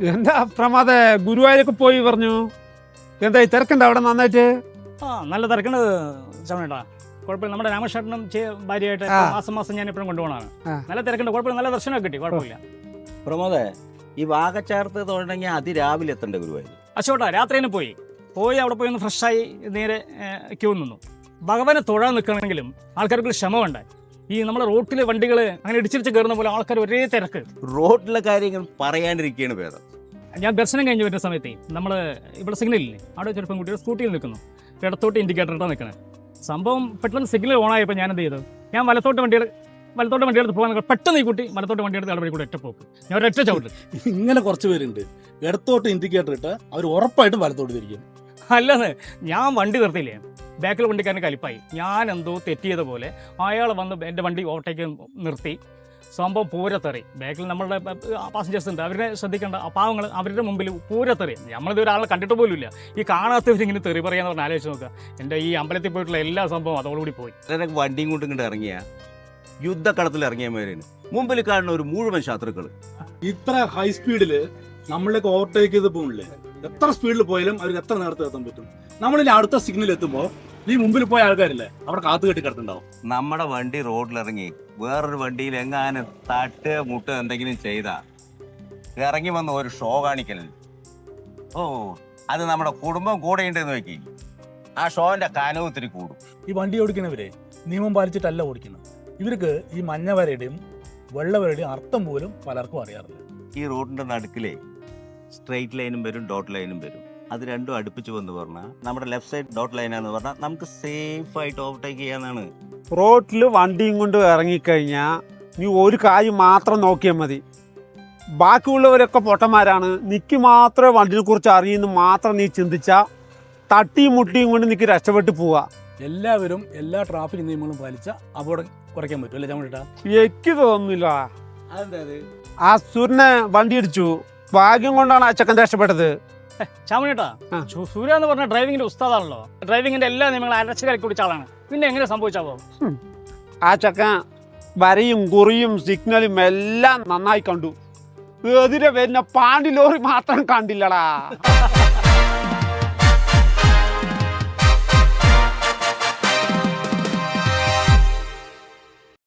എന്താ പ്രമാദ ഗുരുവായൂരൊക്കെ പോയി പറഞ്ഞു. എന്താ ഈ തിരക്കുണ്ട് അവിടെ നന്നായിട്ട്? നല്ല തിരക്കുണ്ട് ചമേട്ടാ. കുഴപ്പമില്ല. നമ്മുടെ രാമേഷേട്ടനും ഭാര്യയായിട്ട് മാസം ഞാൻ എപ്പോഴും കൊണ്ടുപോകണമാണ്. നല്ല തിരക്കുണ്ട്, കുഴപ്പമില്ല. നല്ല ദർശനമൊക്കെ കിട്ടി, കുഴപ്പമില്ല. പ്രമോദേ, ഈ വാകച്ചാർത്ത് തുടങ്ങി അതിരാവിലെ എത്തണ്ടേ ഗുരുവായൂർ? അശോട്ടാ, രാത്രി തന്നെ പോയി അവിടെ പോയി ഒന്ന് ഫ്രഷായി നേരെ ക്യൂ നിന്നു. ഭഗവാനെ തൊഴാൻ നിൽക്കണമെങ്കിലും ആൾക്കാർക്ക് ക്ഷമ വേണ്ടേ. ഈ നമ്മുടെ റോട്ടിലെ വണ്ടികൾ അങ്ങനെ ഇടിച്ചിടിച്ച് കയറുന്ന പോലെ ആൾക്കാർ ഒരേ തിരക്ക്. റോഡിലെ കാര്യങ്ങൾ പറയാണ്ടിരിക്കുകയാണ് ഭേദം. ഞാൻ ദർശനം കഴിഞ്ഞ് വരുന്ന സമയത്ത് നമ്മൾ ഇവിടെ സിഗ്നലില്ലേ, അവിടെ ചെറുപ്പം കുട്ടികൾ സ്കൂട്ടിയിൽ നിൽക്കുന്നു. ഇടത്തോട്ട് ഇൻഡിക്കേറ്റർ ഇട്ടാണ് നിൽക്കുന്നത്. സംഭവം പെട്ടെന്ന് സിഗ്നൽ ഓണായപ്പോൾ ഞാൻ എന്ത് ചെയ്തു, ഞാൻ വലത്തോട്ട് വണ്ടിയെടുത്ത് പോകാൻ പെട്ടെന്ന് ഈ കുട്ടി വലത്തോട്ട് വണ്ടിയെടുത്ത് അവിടെ കൂടെ ഒറ്റ പോക്ക്. ഞാൻ ഒരൊറ്റ ചവിട്ട്. ഇങ്ങനെ കുറച്ച് പേരുണ്ട്, ഇടത്തോട്ട് ഇൻഡിക്കേറ്റർ ഇട്ട് അവർ ഉറപ്പായിട്ടും വലത്തോട്ട് തിരിക്കും. അല്ലെന്ന്, ഞാൻ വണ്ടി നിർത്തിയില്ലേ, ബാക്കിൽ വണ്ടിക്കാരന് കലിപ്പായി. ഞാൻ എന്തോ തെറ്റിയത് പോലെ അയാൾ വന്ന് എൻ്റെ വണ്ടി ഓവർടേക്ക് നിർത്തി. സംഭവം പൂരത്തെറി. ബാക്കിൽ നമ്മളുടെ പാസഞ്ചേഴ്സ് ഉണ്ട്, അവരെ ശ്രദ്ധിക്കേണ്ട. ആ പാവങ്ങൾ അവരുടെ മുമ്പിൽ പൂരത്തെറി. നമ്മളിത് ഒരാളെ കണ്ടിട്ട് പോലും ഇല്ല. ഈ കാണാത്തവരിങ്ങനെ തെറി പറയാന്ന് പറഞ്ഞാൽ ആലോചിച്ച് നോക്കുക. എൻ്റെ ഈ അമ്പലത്തിൽ പോയിട്ടുള്ള എല്ലാ സംഭവം അതോടുകൂടി പോയി. വണ്ടിയും കൊണ്ട് ഇങ്ങോട്ട് ഇറങ്ങിയ യുദ്ധക്കളത്തിൽ ഇറങ്ങിയവരാണ് മുമ്പിൽ കാണുന്ന ഒരു മുഴുവൻ ശത്രുക്കൾ. ഇത്ര ഹൈ സ്പീഡിൽ നമ്മളിലേക്ക് ഓവർടേക്ക് ചെയ്ത് പോകില്ലേ, എത്ര സ്പീഡിൽ പോയാലും അവർക്ക് എത്ര നേരത്തെ എത്താൻ പറ്റും. നമ്മളിനി അടുത്ത സിഗ്നൽ എത്തുമ്പോൾ ഈ മുമ്പിൽ പോയ ആൾക്കാരില്ലേ അവിടെ കാത്തു കെട്ടി കിടത്തുണ്ടാവും. നമ്മുടെ വണ്ടി റോഡിലിറങ്ങി വേറൊരു വണ്ടിയിൽ എങ്ങാനും തട്ട് മുട്ട് എന്തെങ്കിലും ചെയ്താ ഇറങ്ങി വന്ന് ഒരു ഷോ കാണിക്കലല്ലേ. ഓ, അത് നമ്മുടെ കുടുംബം കൂടെ ഉണ്ടെന്ന് നോക്കി ആ ഷോന്റെ കനവ് ഇത്തിരി കൂടും. ഈ വണ്ടി ഓടിക്കുന്നവരെ നിയമം പാലിച്ചിട്ടല്ല ഓടിക്കുന്നത്. ഇവർക്ക് ഈ മഞ്ഞവരയുടെയും വെള്ളവരയുടെയും അർത്ഥം പോലും പലർക്കും അറിയാറില്ല. ഈ റോഡിന്റെ നടുക്കിലേ സ്ട്രെയിറ്റ് ലൈനും വരും, ഡോട്ട് ലൈനും വരും. അത് രണ്ടും അടുപ്പിച്ച് വന്ന് പറഞ്ഞാൽ നമ്മുടെ ലെഫ്റ്റ് സൈഡ് ഡോട്ട് ലൈനാന്ന് പറഞ്ഞാൽ നമുക്ക് സേഫ് ആയിട്ട് ഓവർടേക്ക് ചെയ്യാന്നാണ്. റോട്ടിൽ വണ്ടിയും കൊണ്ട് ഇറങ്ങിക്കഴിഞ്ഞാൽ നീ ഒരു കാര്യം മാത്രം നോക്കിയാൽ മതി. ബാക്കിയുള്ളവരൊക്കെ പൊട്ടന്മാരാണ്, നിക്ക് മാത്രമേ വണ്ടിനെ കുറിച്ച് അറിയുന്നു മാത്രം നീ ചിന്തിച്ചാൽ തട്ടിയും മുട്ടിയും കൊണ്ട് നിനക്ക് രക്ഷപ്പെട്ട് പോവാ. എല്ലാവരും എല്ലാ ട്രാഫിക് നിയമങ്ങളും പാലിച്ച അപകടം കുറയ്ക്കാൻ പറ്റും അല്ലേ ചമ്മേട്ടാ? എനിക്ക് തോന്നുന്നില്ല. ആ സൂര്യനെ വണ്ടി ഇടിച്ചു, ഭാഗ്യം കൊണ്ടാണ് ആ ചെക്കൻ രക്ഷപ്പെട്ടത്. ചാമനേട്ടാ, സൂര്യ എന്ന് പറഞ്ഞ ഡ്രൈവിങ്ങിന്റെ ഉസ്താദാണല്ലോ. ഡ്രൈവിങ്ങിന്റെ എല്ലാ നിയമങ്ങളും അരച്ചു കലക്കി കുടിച്ച ആളാണ്. പിന്നെ എങ്ങനെ സംഭവിച്ചാവോ? ആ ചെക്കൻ വരയും കുറിയും സിഗ്നലും എല്ലാം നന്നായി കണ്ടു. എതിരെ വരുന്ന പാണ്ടി ലോറി മാത്രം കണ്ടില്ലടാ.